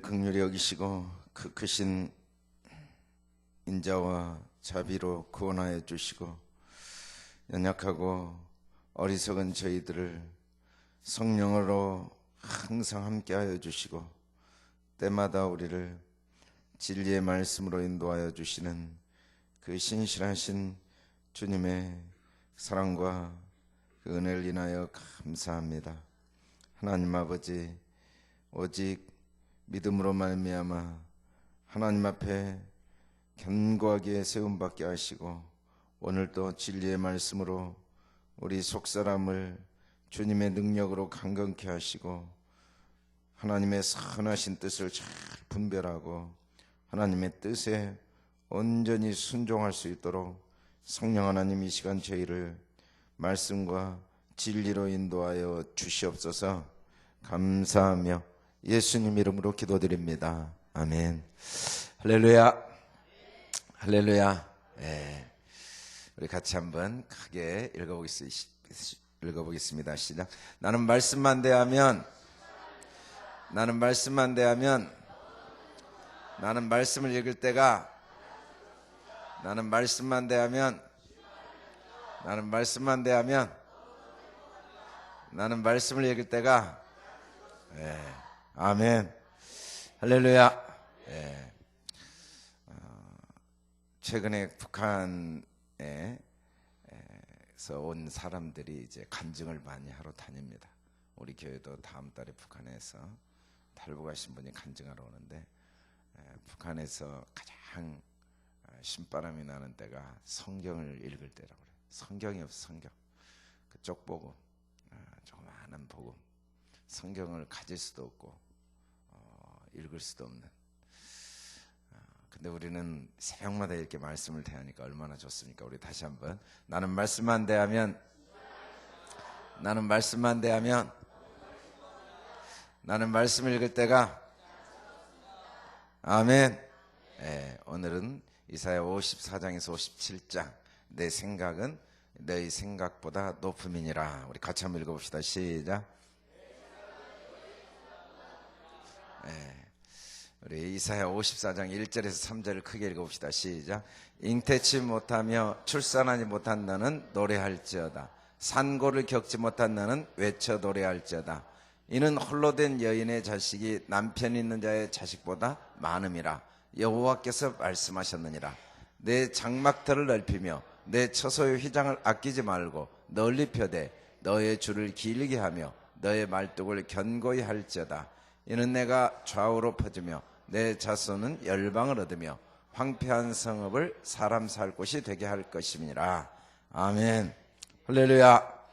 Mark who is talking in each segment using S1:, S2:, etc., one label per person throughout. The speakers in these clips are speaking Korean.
S1: 긍휼히 여기시고 그 크신 인자와 자비로 구원하여 주시고 연약하고 어리석은 저희들을 성령으로 항상 함께하여 주시고 때마다 우리를 진리의 말씀으로 인도하여 주시는 그 신실하신 주님의 사랑과 그 은혜를 인하여 감사합니다. 하나님 아버지, 오직 믿음으로 말미암아 하나님 앞에 견고하게 세움받게 하시고 오늘도 진리의 말씀으로 우리 속사람을 주님의 능력으로 강건케 하시고 하나님의 선하신 뜻을 잘 분별하고 하나님의 뜻에 온전히 순종할 수 있도록 성령 하나님 이 시간 저희를 말씀과 진리로 인도하여 주시옵소서. 감사하며 예수님 이름으로 기도드립니다. 아멘. 할렐루야. 할렐루야. 네. 우리 같이 한번 크게 읽어보겠습니다. 시작. 나는 말씀만 대하면 나는 말씀만 대하면 나는 말씀을 읽을 때가 나는 말씀만 대하면 나는 말씀만 대하면 나는 말씀을 읽을 때가 아멘. 할렐루야. 최근에 북한에서 온 사람들이 이제 간증을 많이 하러 다닙니다. 우리 교회도 다음 달에 북한에서 탈북하신 분이 간증하러 오는데 북한에서 가장 신바람이 나는 때가 성경을 읽을 때라고 그래요. 성경이 없어. 성경. 그쪽 복음, 조그마한 복음, 성경을 가질 수도 없고 읽을 수도 없는. 근데 우리는 새벽마다 이렇게 말씀을 대하니까 얼마나 좋습니까? 우리 다시 한번 나는 말씀만 대하면 나는 말씀만 대하면 나는 말씀을 읽을 때가 아멘. 오늘은 이사야 54장에서 57장 내 생각은 너희 생각보다 높음이니라. 우리 같이 한번 읽어봅시다. 시작. 우리 이사야 54장 1절에서 3절을 크게 읽어봅시다. 시작. 잉태치 못하며 출산하지 못한 너는 노래할지어다. 산고를 겪지 못한 너는 외쳐 노래할지어다. 이는 홀로 된 여인의 자식이 남편 있는 자의 자식보다 많음이라. 여호와께서 말씀하셨느니라. 내 장막터를 넓히며 내 처소의 휘장을 아끼지 말고 널리 펴되 너의 줄을 길게 하며 너의 말뚝을 견고히 할지어다. 이는 내가 좌우로 퍼지며 내 자손은 열방을 얻으며 황폐한 성읍을 사람 살 곳이 되게 할 것임이니라. 아멘. 할렐루야.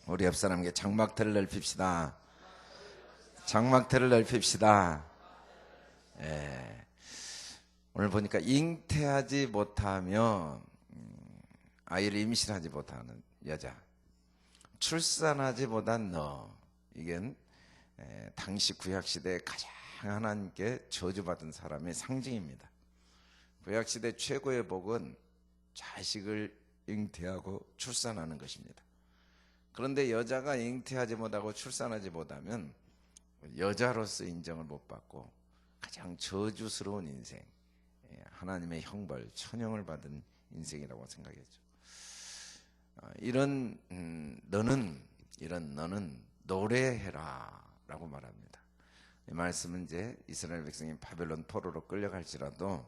S1: 우리 옆 사람에게 장막터를 넓힙시다. 장막터를 넓힙시다. 오늘 보니까 잉태하지 못하면 아이를 임신하지 못하는 여자, 출산하지 못한 너, 이건 당시 구약시대에 가장 하나님께 저주받은 사람의 상징입니다. 구약시대 최고의 복은 자식을 잉태하고 출산하는 것입니다. 그런데 여자가 잉태하지 못하고 출산하지 못하면 여자로서 인정을 못 받고 가장 저주스러운 인생, 하나님의 형벌, 천형을 받은 인생이라고 생각했죠. 이런 너는 노래해라 라고 말합니다. 이 말씀은 이제 이스라엘 백성이 바벨론 포로로 끌려갈지라도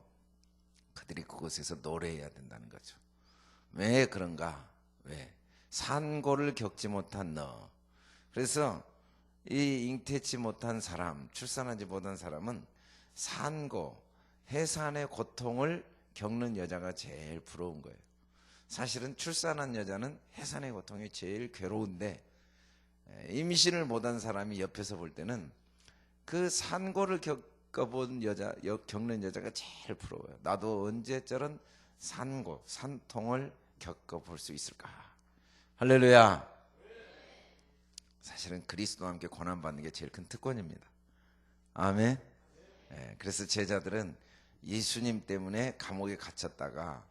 S1: 그들이 그곳에서 노래해야 된다는 거죠. 왜 그런가? 왜? 산고를 겪지 못한 너. 그래서 이 잉태치 못한 사람, 출산하지 못한 사람은 산고, 해산의 고통을 겪는 여자가 제일 부러운 거예요. 사실은 출산한 여자는 해산의 고통이 제일 괴로운데 임신을 못한 사람이 옆에서 볼 때는 그 산고를 겪는 여자가 제일 부러워요. 나도 언제 저런 산고, 산통을 겪어볼 수 있을까? 할렐루야. 사실은 그리스도와 함께 고난받는 게 제일 큰 특권입니다. 아멘. 그래서 제자들은 예수님 때문에 감옥에 갇혔다가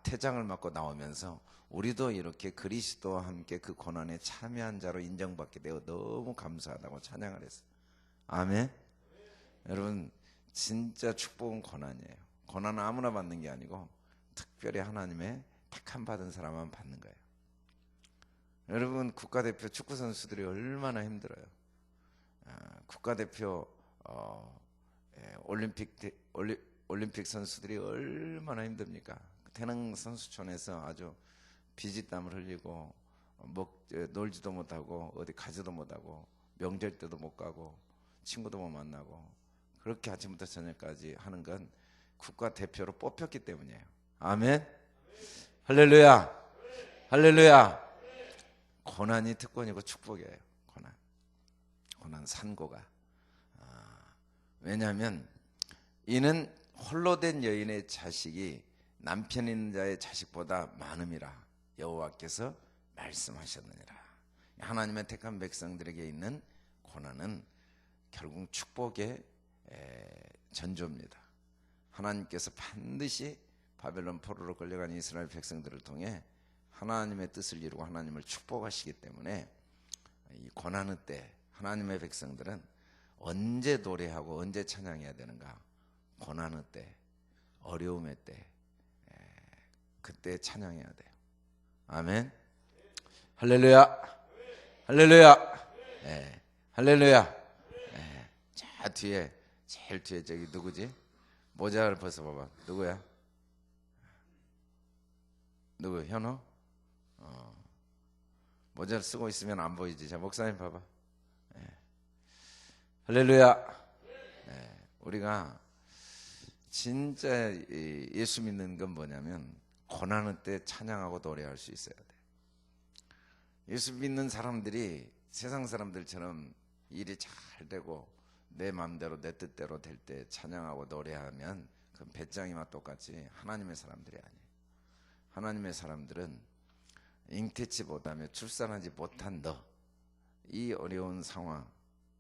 S1: 퇴장을 맞고 나오면서 우리도 이렇게 그리스도와 함께 그 고난에 참여한 자로 인정받게 되어 너무 감사하다고 찬양을 했어요. 아멘. 여러분 진짜 축복은 고난이에요. 고난은 아무나 받는 게 아니고 특별히 하나님의 택함 받은 사람만 받는 거예요. 여러분 국가대표 축구 선수들이 얼마나 힘들어요. 국가대표 올림픽 선수들이 얼마나 힘듭니까? 태릉 선수촌에서 아주 비지땀을 흘리고 놀지도 못하고 어디 가지도 못하고 명절 때도 못 가고 친구도 못 만나고 그렇게 아침부터 저녁까지 하는 건 국가대표로 뽑혔기 때문이에요. 아멘. 할렐루야. 할렐루야. 고난이 특권이고 축복이에요. 고난 산고가. 왜냐하면 이는 홀로 된 여인의 자식이 남편 있는 자의 자식보다 많음이라 여호와께서 말씀하셨느니라. 하나님의 택한 백성들에게 있는 고난은 결국 축복의 전조입니다. 하나님께서 반드시 바벨론 포로로 끌려간 이스라엘 백성들을 통해 하나님의 뜻을 이루고 하나님을 축복하시기 때문에 이 고난의 때 하나님의 백성들은 언제 노래하고 언제 찬양해야 되는가? 고난의 때, 어려움의 때, 그때 찬양해야 돼요. 아멘. 할렐루야. 할렐루야. 할렐루야. 자 뒤에 제일 뒤에 저기 누구지? 모자를 벗어봐봐. 누구야? 누구? 현호? 모자를 쓰고 있으면 안 보이지. 자 목사님 봐봐. 할렐루야. 우리가 진짜 예수 믿는 건 뭐냐면 고난의 때 찬양하고 노래할 수 있어야 돼. 예수 믿는 사람들이 세상 사람들처럼 일이 잘 되고 내 마음대로 내 뜻대로 될 때 찬양하고 노래하면 그건 배짱이와 똑같지 하나님의 사람들이 아니에요. 하나님의 사람들은 잉태치 못하며 출산하지 못한 너, 이 어려운 상황,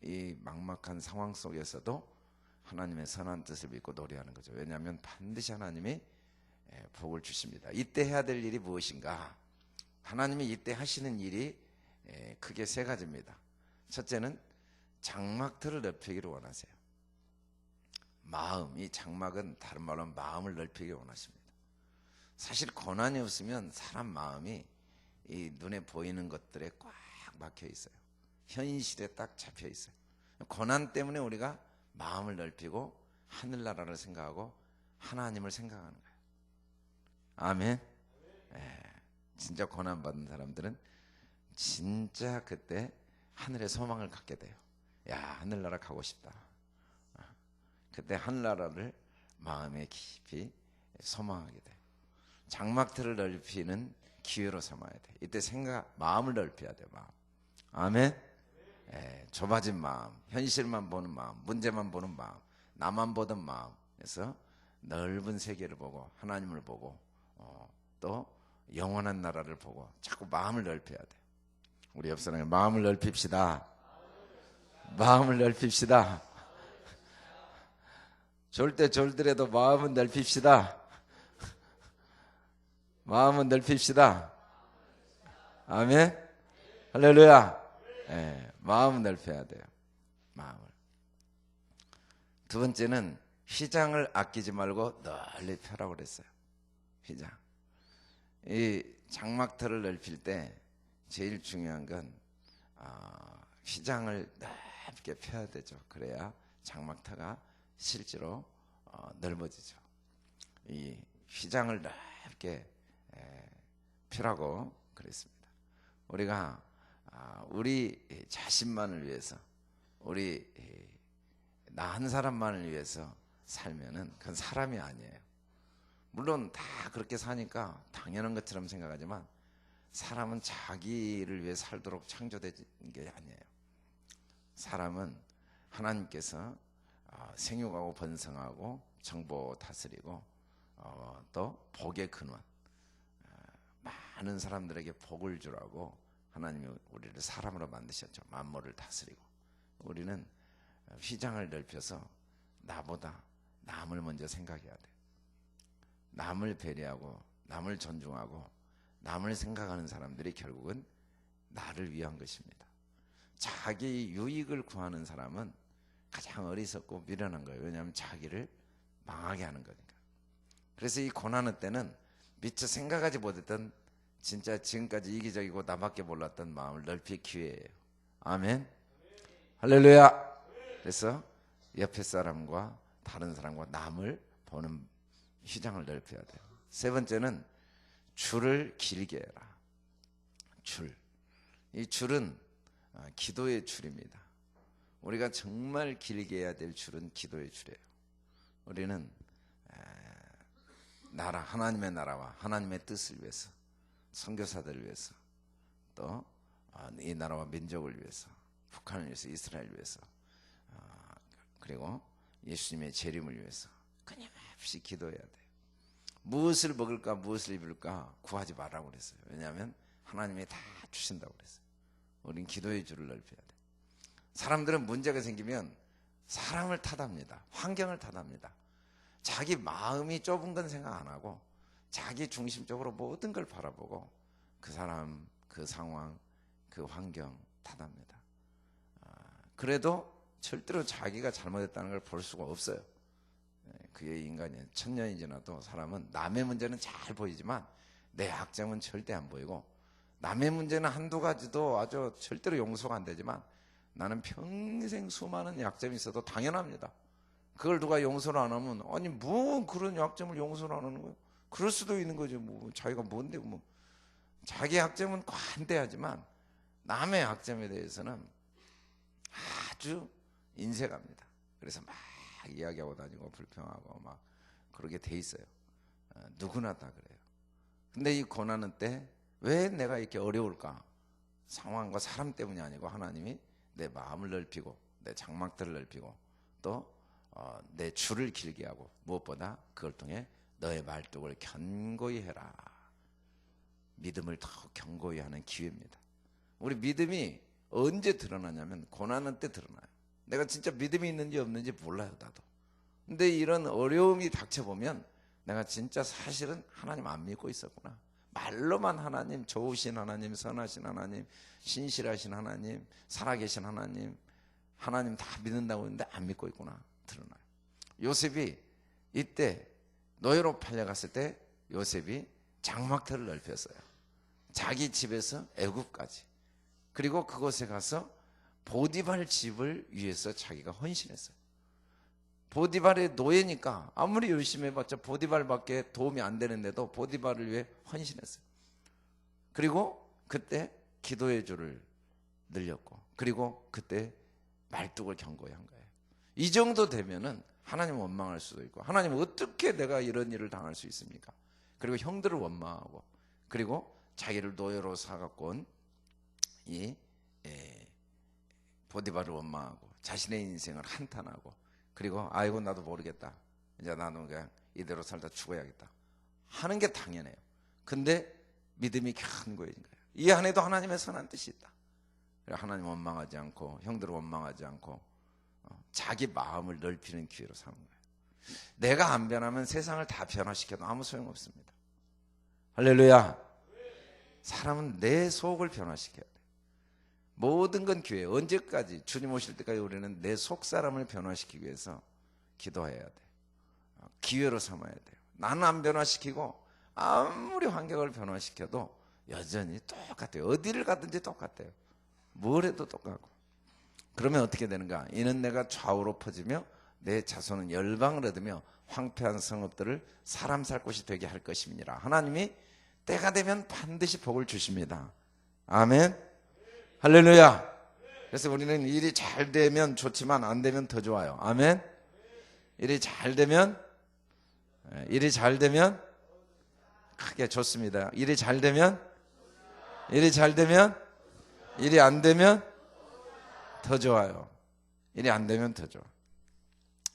S1: 이 막막한 상황 속에서도 하나님의 선한 뜻을 믿고 노래하는 거죠. 왜냐하면 반드시 하나님이 복을 주십니다. 이때 해야 될 일이 무엇인가? 하나님이 이때 하시는 일이 크게 세 가지입니다. 첫째는 장막틀을 넓히기를 원하세요. 마음, 이 장막은 다른 말로 마음을 넓히기를 원하십니다. 사실 고난이 없으면 사람 마음이 이 눈에 보이는 것들에 꽉 막혀 있어요. 현실에 딱 잡혀 있어요. 고난 때문에 우리가 마음을 넓히고 하늘나라를 생각하고 하나님을 생각하는 거예요. 아멘. 진짜 고난 받은 사람들은 진짜 그때 하늘의 소망을 갖게 돼요. 야, 하늘나라 가고 싶다. 그때 하늘나라를 마음에 깊이 소망하게 돼요. 장막틀을 넓히는 기회로 삼아야 돼. 이때 마음을 넓혀야 돼. 마음. 아멘. 좁아진 마음, 현실만 보는 마음, 문제만 보는 마음, 나만 보던 마음에서 넓은 세계를 보고 하나님을 보고 또 영원한 나라를 보고 자꾸 마음을 넓혀야 돼. 우리 옆 사람에게 마음을 넓힙시다. 마음을 넓힙시다. 졸 때 졸더라도 마음은 넓힙시다. 마음은 넓힙시다. 아멘. 할렐루야. 마음을 넓혀야 돼요. 마음을. 두 번째는 휘장을 아끼지 말고 널리 펴라고 그랬어요. 휘장. 이 장막틀을 넓힐 때 제일 중요한 건 휘장을 넓게 펴야 되죠. 그래야 장막터가 실제로 넓어지죠. 이 휘장을 넓게 펴라고 그랬습니다. 우리가 우리 자신만을 위해서 우리 나 한 사람만을 위해서 살면은 그건 사람이 아니에요. 물론 다 그렇게 사니까 당연한 것처럼 생각하지만 사람은 자기를 위해 살도록 창조된 게 아니에요. 사람은 하나님께서 생육하고 번성하고 정보 다스리고 또 복의 근원, 많은 사람들에게 복을 주라고 하나님이 우리를 사람으로 만드셨죠. 만물을 다스리고. 우리는 휘장을 넓혀서 나보다 남을 먼저 생각해야 돼. 남을 배려하고 남을 존중하고 남을 생각하는 사람들이 결국은 나를 위한 것입니다. 자기 유익을 구하는 사람은 가장 어리석고 미련한 거예요. 왜냐하면 자기를 망하게 하는 거니까. 그래서 이 고난의 때는 미처 생각하지 못했던 진짜 지금까지 이기적이고 나밖에 몰랐던 마음을 넓힐 기회예요. 아멘. 할렐루야. 그래서 옆에 사람과 다른 사람과 남을 보는 휘장을 넓혀야 돼요. 세 번째는 줄을 길게 해라. 줄. 이 줄은 기도의 줄입니다. 우리가 정말 길게 해야 될 줄은 기도의 줄이에요. 우리는 나라, 하나님의 나라와 하나님의 뜻을 위해서, 선교사들을 위해서, 또 이 나라와 민족을 위해서, 북한을 위해서, 이스라엘을 위해서, 그리고 예수님의 재림을 위해서 끊임없이 기도해야 돼요. 무엇을 먹을까 무엇을 입을까 구하지 말라고 그랬어요. 왜냐하면 하나님이 다 주신다고 그랬어요. 우린 기도의 줄을 넓혀야 돼요. 사람들은 문제가 생기면 사람을 탓합니다. 환경을 탓합니다. 자기 마음이 좁은 건 생각 안 하고 자기 중심적으로 모든 걸 바라보고 그 사람, 그 상황, 그 환경 탓합니다. 그래도 절대로 자기가 잘못했다는 걸 볼 수가 없어요. 그게 인간이에요. 1000년이 지나도 사람은 남의 문제는 잘 보이지만 내 약점은 절대 안 보이고, 남의 문제는 한두 가지도 아주 절대로 용서가 안 되지만 나는 평생 수많은 약점이 있어도 당연합니다. 그걸 누가 용서를 안 하면, 아니 뭐 그런 약점을 용서를 안 하는 거예요? 그럴 수도 있는 거죠. 뭐 자기가 뭔데 뭐. 자기 약점은 관대하지만 남의 약점에 대해서는 아주 인색합니다. 그래서 막 이야기하고 다니고 불평하고 막 그러게 돼 있어요. 누구나 다 그래요. 근데 이 고난의 때 왜 내가 이렇게 어려울까? 상황과 사람 때문이 아니고 하나님이 내 마음을 넓히고 내 장막들을 넓히고 또 내 줄을 길게 하고, 무엇보다 그걸 통해 너의 말뚝을 견고히 해라. 믿음을 더 견고히 하는 기회입니다. 우리 믿음이 언제 드러나냐면 고난의 때 드러나요. 내가 진짜 믿음이 있는지 없는지 몰라요, 나도. 근데 이런 어려움이 닥쳐보면 내가 진짜 사실은 하나님 안 믿고 있었구나. 말로만 하나님, 좋으신 하나님, 선하신 하나님, 신실하신 하나님, 살아계신 하나님, 하나님 다 믿는다고 했는데 안 믿고 있구나 드러나요. 요셉이 이때 노예로 팔려갔을 때 요셉이 장막터를 넓혔어요. 자기 집에서 애굽까지, 그리고 그곳에 가서 보디발 집을 위해서 자기가 헌신했어요. 보디발의 노예니까 아무리 열심히 해봤자 보디발밖에 도움이 안 되는데도 보디발을 위해 헌신했어요. 그리고 그때 기도의 줄을 늘렸고, 그리고 그때 말뚝을 견고히 한 거예요. 이 정도 되면은 하나님 원망할 수도 있고, 하나님 어떻게 내가 이런 일을 당할 수 있습니까? 그리고 형들을 원망하고, 그리고 자기를 노예로 사갖고 온 이 보디발을 원망하고 자신의 인생을 한탄하고, 그리고 아이고 나도 모르겠다, 이제 나는 그냥 이대로 살다 죽어야겠다 하는 게 당연해요. 근데 믿음이 견고해진 거예요. 이 안에도 하나님의 선한 뜻이 있다. 하나님 원망하지 않고 형들을 원망하지 않고 자기 마음을 넓히는 기회로 삼은 거예요. 내가 안 변하면 세상을 다 변화시켜도 아무 소용없습니다. 할렐루야. 사람은 내 속을 변화시켜야 돼. 모든 건 기회. 언제까지? 주님 오실 때까지 우리는 내 속 사람을 변화시키기 위해서 기도해야 돼. 기회로 삼아야 돼요. 나는 안 변화시키고 아무리 환경을 변화시켜도 여전히 똑같아요. 어디를 가든지 똑같아요. 뭘 해도 똑같고. 그러면 어떻게 되는가? 이는 내가 좌우로 퍼지며 내 자손은 열방을 얻으며 황폐한 성읍들을 사람 살 곳이 되게 할 것입니다. 하나님이 때가 되면 반드시 복을 주십니다. 아멘. 할렐루야. 그래서 우리는 일이 잘 되면 좋지만 안 되면 더 좋아요. 아멘. 일이 잘 되면 크게 좋습니다. 일이 잘 되면 일이 안 되면 더 좋아요. 일이 안 되면 더 좋아.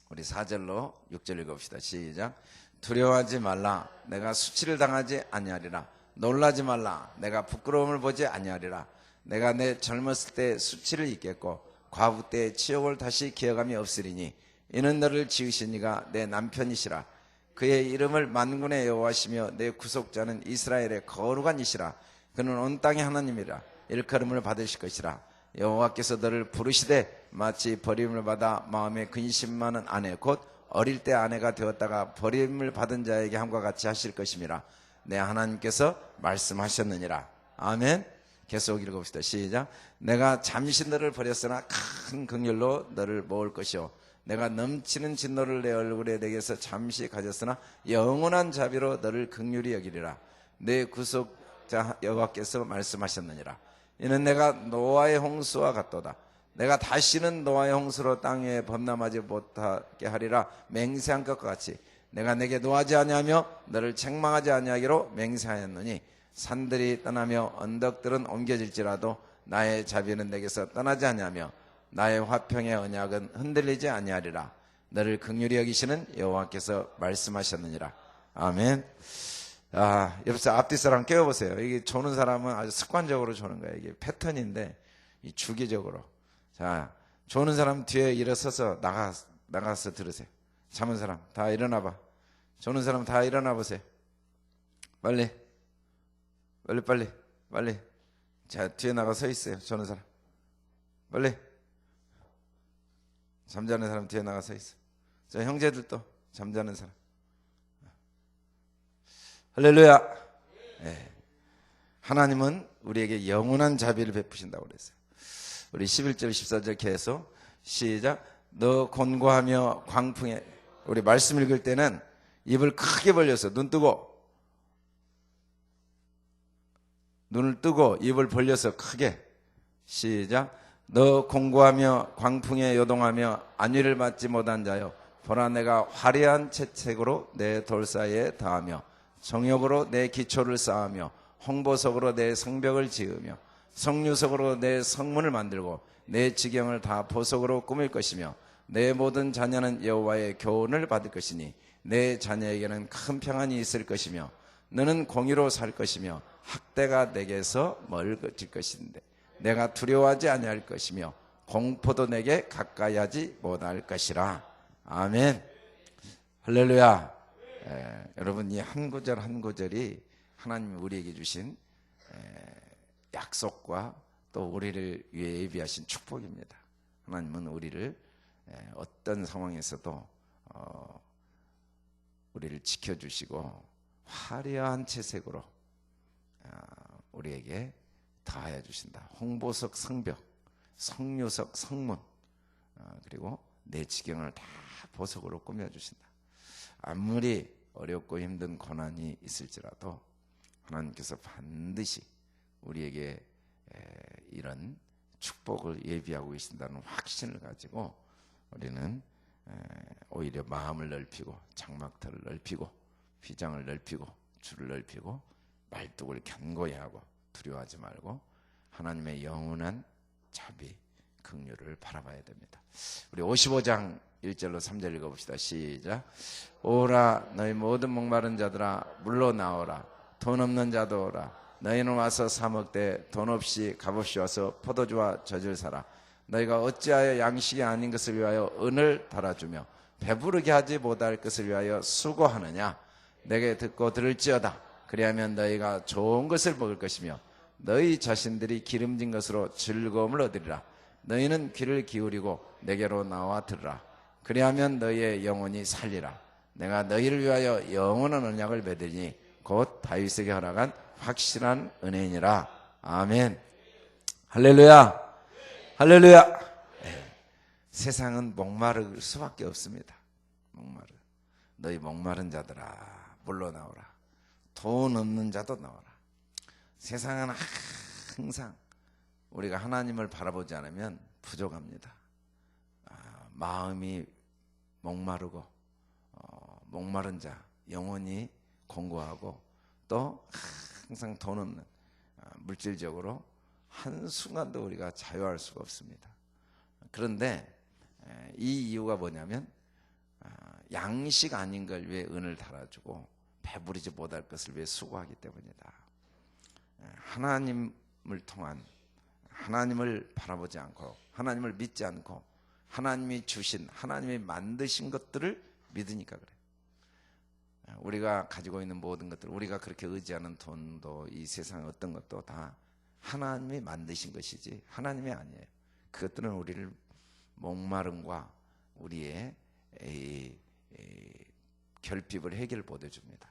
S1: 우리 4절로 6절 읽읍시다. 시작. 두려워하지 말라. 내가 수치를 당하지 아니하리라. 놀라지 말라. 내가 부끄러움을 보지 아니하리라. 내가 내 젊었을 때 수치를 잊겠고 과부 때 치욕을 다시 기억함이 없으리니 이는 너를 지으신 이가 내 남편이시라. 그의 이름을 만군의 여호와시며 내 구속자는 이스라엘의 거룩한 이시라. 그는 온 땅의 하나님이라. 일컬음을 받으실 것이라. 여호와께서 너를 부르시되 마치 버림을 받아 마음에 근심 많은 아내 곧 어릴 때 아내가 되었다가 버림을 받은 자에게 함과 같이 하실 것임이라 내 하나님께서 말씀하셨느니라. 아멘. 계속 읽어봅시다. 시작. 내가 잠시 너를 버렸으나 큰 긍휼로 너를 모을 것이요 내가 넘치는 진노를 내 얼굴에 내게서 잠시 가졌으나 영원한 자비로 너를 긍휼히 여기리라. 내 구속자 여호와께서 말씀하셨느니라. 이는 내가 노아의 홍수와 같도다. 내가 다시는 노아의 홍수로 땅 위에 범람하지 못하게 하리라. 맹세한 것과 같이 내가 내게 노하지 아니하며 너를 책망하지 아니하기로 맹세하였노니 산들이 떠나며 언덕들은 옮겨질지라도 나의 자비는 내게서 떠나지 아니하며 나의 화평의 언약은 흔들리지 아니하리라. 너를 긍휼히 여기시는 여호와께서 말씀하셨느니라. 아멘. 옆에 앞뒤 사람 깨워보세요. 이게 조는 사람은 아주 습관적으로 조는 거예요. 이게 패턴인데 이 주기적으로. 자, 조는 사람 뒤에 일어서서 나가서 들으세요. 잠은 사람 다 일어나봐. 조는 사람 다 일어나 보세요. 빨리. 자, 뒤에 나가 서 있어요. 조는 사람 빨리. 잠자는 사람 뒤에 나가 서 있어. 자, 형제들도 잠자는 사람. 할렐루야. 네. 하나님은 우리에게 영원한 자비를 베푸신다고 그랬어요. 우리 11절 14절 계속 시작. 너 곤고하며 광풍에, 우리 말씀 읽을 때는 입을 크게 벌려서 눈을 뜨고 입을 벌려서 크게 시작. 너 공고하며 광풍에 요동하며 안위를 받지 못한 자여 보라 내가 화려한 채책으로 내 돌사에 더하며 정욕으로 내 기초를 쌓으며 홍보석으로 내 성벽을 지으며 성류석으로 내 성문을 만들고 내 지경을 다 보석으로 꾸밀 것이며 내 모든 자녀는 여호와의 교훈을 받을 것이니 내 자녀에게는 큰 평안이 있을 것이며 너는 공의로 살 것이며 학대가 내게서 멀어질 것인데 내가 두려워하지 아니할 것이며 공포도 내게 가까이 하지 못할 것이라. 아멘. 할렐루야. 여러분 이 한 구절 한 구절이 하나님이 우리에게 주신 약속과 또 우리를 위해 예비하신 축복입니다. 하나님은 우리를 어떤 상황에서도 우리를 지켜주시고 화려한 채색으로 우리에게 더하여 주신다. 홍보석 성벽, 성류석 성문, 그리고 내 지경을 다 보석으로 꾸며주신다. 아무리 어렵고 힘든 고난이 있을지라도 하나님께서 반드시 우리에게 이런 축복을 예비하고 계신다는 확신을 가지고 우리는 오히려 마음을 넓히고 장막터를 넓히고 휘장을 넓히고 줄을 넓히고 말뚝을 견고히 하고 두려워하지 말고 하나님의 영원한 자비, 긍휼을 바라봐야 됩니다. 우리 55장 1절로 3절 읽어봅시다. 시작. 오라 너희 모든 목마른 자들아 물러 나오라. 돈 없는 자도 오라. 너희는 와서 사 먹되 돈 없이 값없이 와서 포도주와 젖을 사라. 너희가 어찌하여 양식이 아닌 것을 위하여 은을 달아주며 배부르게 하지 못할 것을 위하여 수고하느냐. 내게 듣고 들을지어다. 그리하면 너희가 좋은 것을 먹을 것이며 너희 자신들이 기름진 것으로 즐거움을 얻으리라. 너희는 귀를 기울이고 내게로 나와 들으라. 그리하면 너희의 영혼이 살리라. 내가 너희를 위하여 영원한 언약을 맺으니 곧 다윗에게 허락한 확실한 은혜니라. 아멘. 할렐루야. 할렐루야. 세상은 목마를 수밖에 없습니다. 너희 목마른 자들아 물러 나오라. 돈 없는 자도 나오라. 세상은 항상 우리가 하나님을 바라보지 않으면 부족합니다. 마음이 목마르고 목마른 자 영혼이 공고하고 또 항상 돈 없는 물질적으로 한순간도 우리가 자유할 수가 없습니다. 그런데 이 이유가 뭐냐면 양식 아닌 걸 위해 은을 달아주고 배부르지 못할 것을 위해 수고하기 때문이다. 하나님을 통한 하나님을 바라보지 않고 하나님을 믿지 않고 하나님이 주신 하나님이 만드신 것들을 믿으니까 그래. 우리가 가지고 있는 모든 것들, 우리가 그렇게 의지하는 돈도 이 세상의 어떤 것도 다 하나님이 만드신 것이지 하나님이 아니에요. 그것들은 우리를 목마름과 우리의 결핍을 해결 못해줍니다.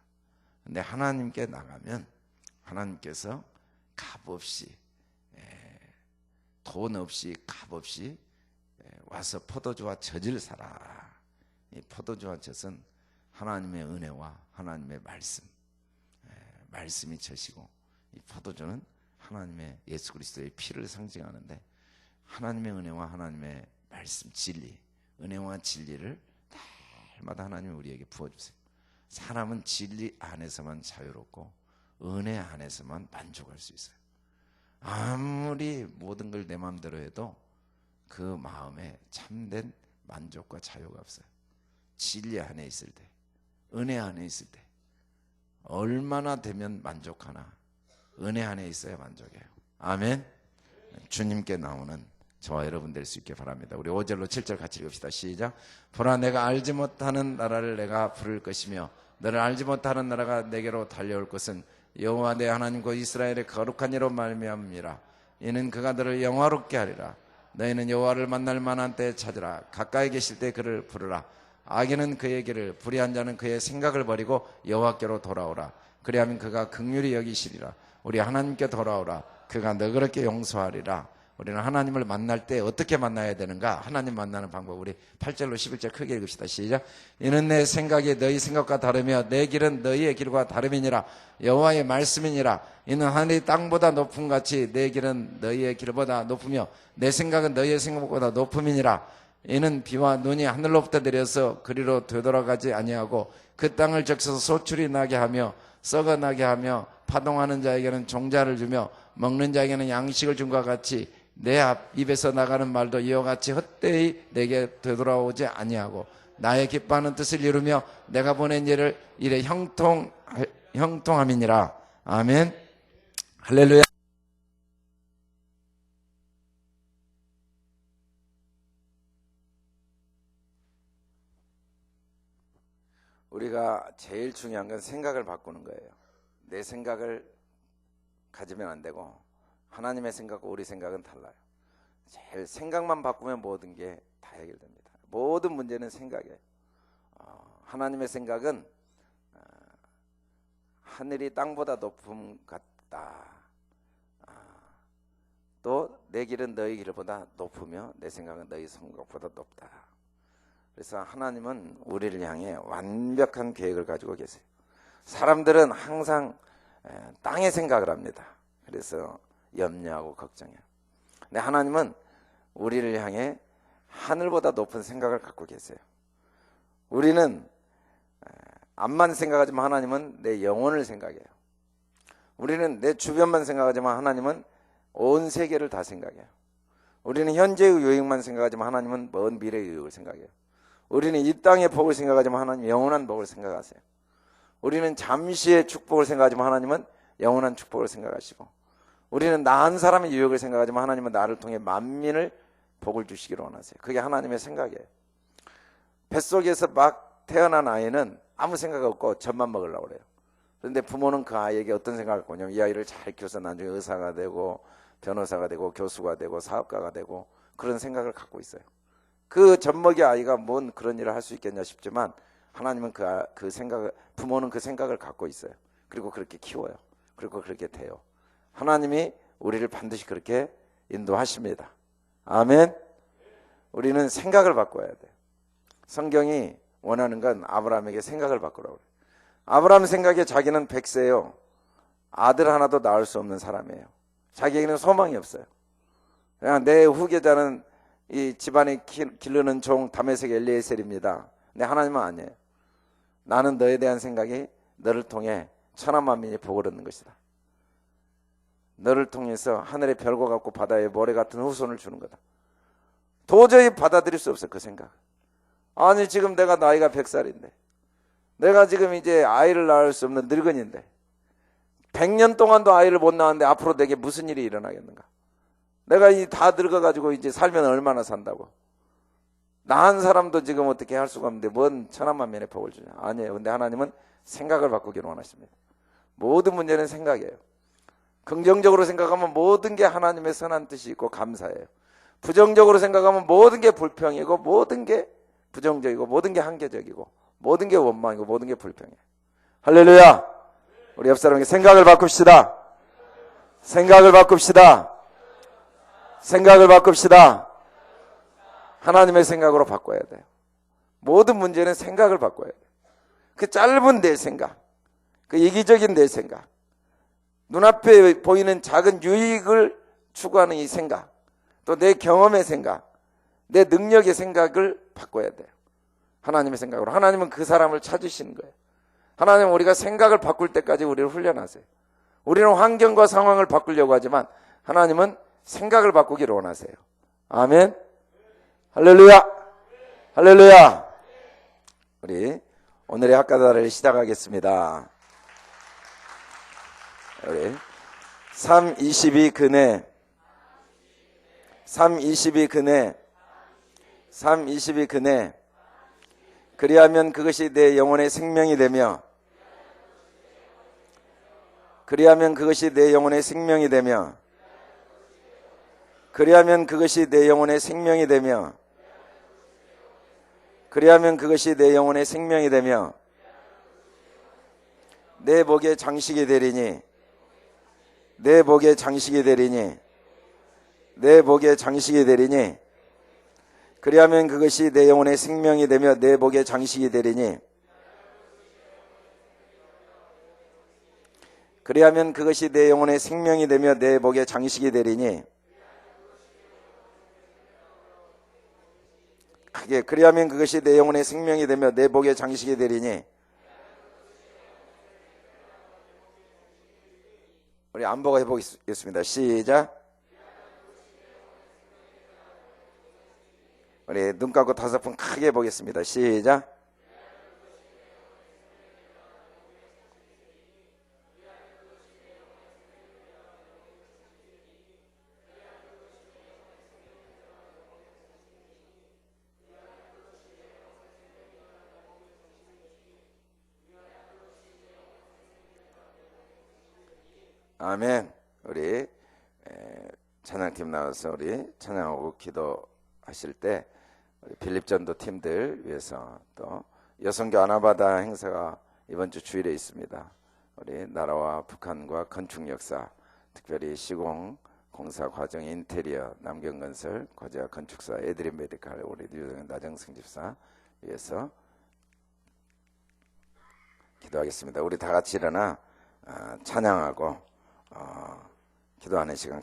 S1: 근데 하나님께 나가면 하나님께서 값없이 돈 없이 값없이 와서 포도주와 젖을 사라. 이 포도주와 젖은 하나님의 은혜와 하나님의 말씀이 젖이고, 이 포도주는 하나님의 예수 그리스도의 피를 상징하는데, 하나님의 은혜와 하나님의 말씀, 진리, 은혜와 진리를 날마다 하나님이 우리에게 부어주세요. 사람은 진리 안에서만 자유롭고 은혜 안에서만 만족할 수 있어요. 아무리 모든 걸 내 마음대로 해도 그 마음에 참된 만족과 자유가 없어요. 진리 안에 있을 때, 은혜 안에 있을 때 얼마나 되면 만족하나? 은혜 안에 있어야 만족해요. 아멘. 주님께 나오는 저와 여러분 될 수 있게 바랍니다. 우리 5절로 7절 같이 읽읍시다. 시작. 보라, 내가 알지 못하는 나라를 내가 부를 것이며 너를 알지 못하는 나라가 내게로 달려올 것은 여호와 내 하나님 곧 이스라엘의 거룩한 이로 말미암음이라. 이는 그가 너를 영화롭게 하리라. 너희는 여호와를 만날 만한 때에 찾으라. 가까이 계실 때 그를 부르라. 악인은 그의 길을, 불의한 자는 그의 생각을 버리고 여호와께로 돌아오라. 그리하면 그가 긍휼히 여기시리라. 우리 하나님께 돌아오라. 그가 너그럽게 용서하리라. 우리는 하나님을 만날 때 어떻게 만나야 되는가? 하나님 만나는 방법, 우리 8절로 11절 크게 읽읍시다. 시작. 이는 내 생각이 너희 생각과 다르며 내 길은 너희의 길과 다름이니라. 여호와의 말씀이니라. 이는 하늘이 땅보다 높음 같이 내 길은 너희의 길보다 높으며 내 생각은 너희의 생각보다 높음이니라. 이는 비와 눈이 하늘로부터 내려서 그리로 되돌아가지 아니하고 그 땅을 적셔서 소출이 나게 하며 썩어나게 하며 파동하는 자에게는 종자를 주며 먹는 자에게는 양식을 준 것과 같이 내 입에서 나가는 말도 이와 같이 헛되이 내게 되돌아오지 아니하고 나의 기뻐하는 뜻을 이루며 내가 보낸 일을 이래 형통함이니라. 아멘. 할렐루야. 우리가 제일 중요한 건 생각을 바꾸는 거예요. 내 생각을 가지면 안 되고 하나님의 생각과 우리 생각은 달라요. 제일 생각만 바꾸면 모든 게 다 해결됩니다. 모든 문제는 생각이에요. 하나님의 생각은 하늘이 땅보다 높음 같다. 또 내 길은 너희 길보다 높으며 내 생각은 너희 생각보다 높다. 그래서 하나님은 우리를 향해 완벽한 계획을 가지고 계세요. 사람들은 항상 땅의 생각을 합니다. 그래서 염려하고 걱정해요. 근데 하나님은 우리를 향해 하늘보다 높은 생각을 갖고 계세요. 우리는 앞만 생각하지만 하나님은 내 영혼을 생각해요. 우리는 내 주변만 생각하지만 하나님은 온 세계를 다 생각해요. 우리는 현재의 유익만 생각하지만 하나님은 먼 미래의 유익을 생각해요. 우리는 이 땅의 복을 생각하지만 하나님은 영원한 복을 생각하세요. 우리는 잠시의 축복을 생각하지만 하나님은 영원한 축복을 생각하시고, 우리는 나 한 사람의 유익을 생각하지만 하나님은 나를 통해 만민을 복을 주시기를 원하세요. 그게 하나님의 생각이에요. 뱃속에서 막 태어난 아이는 아무 생각 없고 젖만 먹으려고 그래요. 그런데 부모는 그 아이에게 어떤 생각을 갖고 있냐면 이 아이를 잘 키워서 나중에 의사가 되고 변호사가 되고 교수가 되고 사업가가 되고 그런 생각을 갖고 있어요. 그 젖먹이 아이가 뭔 그런 일을 할 수 있겠냐 싶지만 하나님은 그 생각을, 부모는 그 생각을 갖고 있어요. 그리고 그렇게 키워요. 그리고 그렇게 돼요. 하나님이 우리를 반드시 그렇게 인도하십니다. 아멘. 우리는 생각을 바꿔야 돼요. 성경이 원하는 건 아브라함에게 생각을 바꾸라고 그래요. 아브라함 생각에 자기는 100세요. 아들 하나도 낳을 수 없는 사람이에요. 자기에게는 소망이 없어요. 그냥 내 후계자는 이 집안에 기르는 종 다메섹 엘리에셀입니다. 근데 하나님은 아니에요. 나는 너에 대한 생각이 너를 통해 천하 만민이 복을 얻는 것이다. 너를 통해서 하늘의 별과 같고 바다의 모래 같은 후손을 주는 거다. 도저히 받아들일 수 없어요. 그 생각. 아니 지금 내가 나이가 100살인데 내가 지금 이제 아이를 낳을 수 없는 늙은인데 100년 동안도 아이를 못 낳았는데 앞으로 내게 무슨 일이 일어나겠는가? 내가 다 늙어가지고 이제 살면 얼마나 산다고? 낳은 사람도 지금 어떻게 할 수가 없는데 뭔 천하만민의 복을 주냐? 아니에요. 근데 하나님은 생각을 바꾸기를 원하십니다. 모든 문제는 생각이에요. 긍정적으로 생각하면 모든 게 하나님의 선한 뜻이 있고 감사해요. 부정적으로 생각하면 모든 게 불평이고 모든 게 부정적이고 모든 게 한계적이고 모든 게 원망이고 모든 게 불평이에요. 할렐루야. 우리 옆 사람에게 생각을 바꿉시다. 생각을 바꿉시다. 생각을 바꿉시다. 하나님의 생각으로 바꿔야 돼요. 모든 문제는 생각을 바꿔야 돼요. 그 짧은 내 생각, 그 이기적인 내 생각, 눈앞에 보이는 작은 유익을 추구하는 이 생각, 또 내 경험의 생각, 내 능력의 생각을 바꿔야 돼요. 하나님의 생각으로. 하나님은 그 사람을 찾으시는 거예요. 하나님은 우리가 생각을 바꿀 때까지 우리를 훈련하세요. 우리는 환경과 상황을 바꾸려고 하지만 하나님은 생각을 바꾸기를 원하세요. 아멘. 할렐루야. 할렐루야. 우리 오늘의 학가다를 시작하겠습니다. 우리 3:22 그네 3:22 그네 3:22 그네 그리하면 그것이 내 영혼의 생명이 되며 그리하면 그것이 내 영혼의 생명이 되며 그리하면 그것이 내 영혼의 생명이 되며 그리하면 그것이 내 영혼의 생명이 되며 내 목의 장식이 되리니 내 목의 장식이 되리니 내 목의 장식이 되리니 그리하면 그것이 내 영혼의 생명이 되며 내 목의 장식이 되리니 그리하면 그것이 내 영혼의 생명이 되며 내 목의 장식이 되리니 크게 그리하면 그것이 내 영혼의 생명이 되며 내 목의 장식이 되리니 우리 안보가 해보겠습니다. 시작. 우리 눈 감고 5번 크게 해보겠습니다. 시작. 아멘. 우리 찬양팀 나와서 우리 찬양하고 기도하실 때 우리 필립전도 팀들 위해서 또 여성교 아나바다 행사가 이번 주 주일에 있습니다. 우리 나라와 북한과 건축 역사, 특별히 시공 공사 과정 인테리어 남경건설 거제와 건축사 애드림 메디칼 우리 나정승 집사 위해서 기도하겠습니다. 우리 다 같이 일어나 찬양하고 기도하는 시간